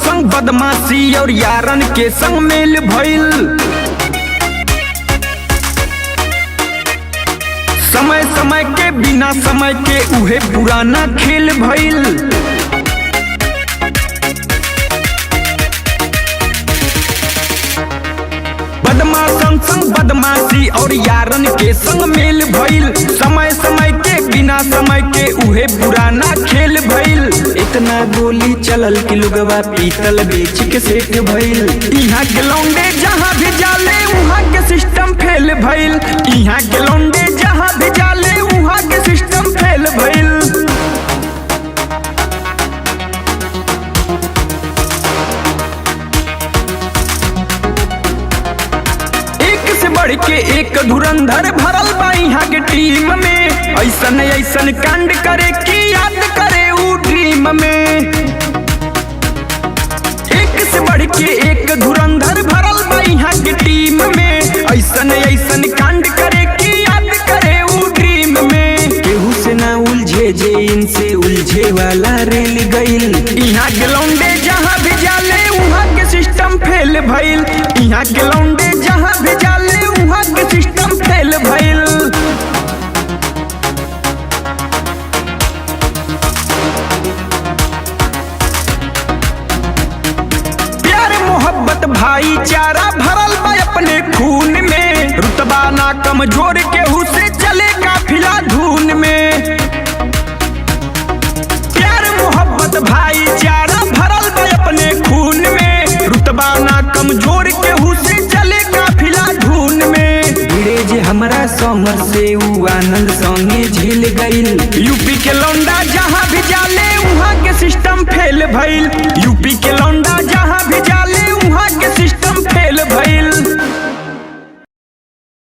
संग बदमाशी और यारन के संग मेल भइल। समय समय के बिना समय के उहे पुराना खेल भइल। बदमाशन संग बदमाशी और यारन के संग मेल भइल। समय समय के बिना समय के उहे पुराना खेल भइल। इतना गोली चलल कि लोगवा पीतल बेच के सेठ भइल। यहाँ के लौंडे जहाँ भी जाले वहाँ के सिस्टम फेल भइल। यहाँ के लौंडे जहाँ भी जाले वहाँ के सिस्टम फेल भइल। बढ़ के एक धुरंधर भरल बा यहाँ के टीम में। ऐसन ऐसन कांड करे कि याद करे ऊ ड्रीम में। एक से बढ़ के एक धुरंधर भरल बा यहाँ के टीम में। ऐसन ऐसन कांड करे कि याद करे ऊ ड्रीम में। केहू से ना उलझे जे इनसे उलझे वाला रेल गइल। यहाँ के लौंडे जहाँ भी जाले वहाँ के सिस्टम फेल भइल। यहाँ के लौंडे जहाँ भी जाले वहाँ के सिस्टम फेल भइल। प्यार मोहब्बत भाईचारा भरल बा अपने खून में। रुतबा ना कमजोर केहू से चले काफिला धून में। प्यार मोहब्बत भाईचारा भरल बा अपने खून में। रुतबा ना कमजोर केहू से चले काफिला धून में। भिड़े जे हमरा समर से ऊ आनंद संगे झेल गइल। यूपी के लौंडा जहाँ भी जाले वहाँ के सिस्टम फेल भइल।